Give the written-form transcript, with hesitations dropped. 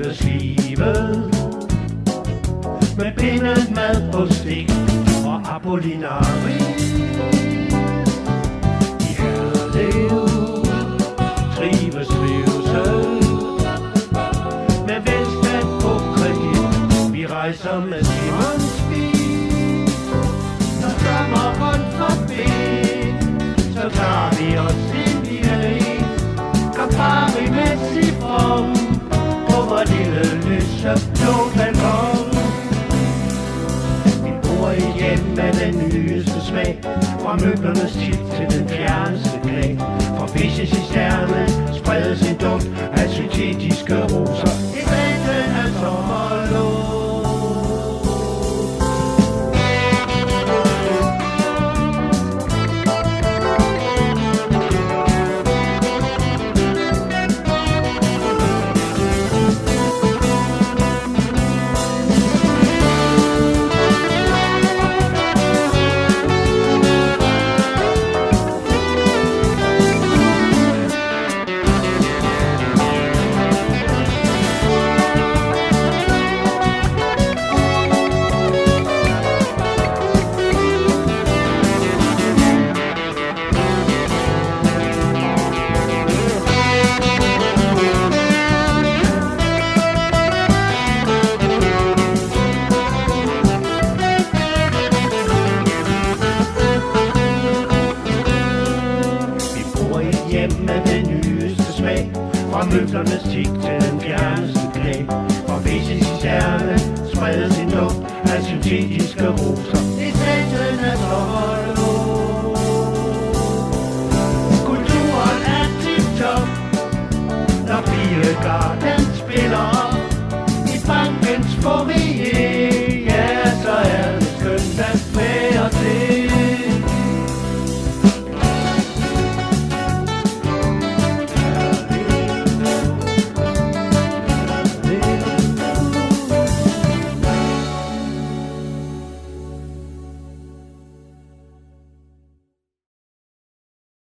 trives livet med pindet mad på stik og Apollinari. I Herlev trives trivsel med velstand på kredit. Vi rejser med Simons bil, når sommeren forbi, så tager vi os ind i en Campari med citron på vor lille lyseblå balkon. Vi bor i hjem med den nyeste smag, fra møblernes tit til den fjerneste klag. Fra fisches i stjernen spredes en duft af syntetiske roser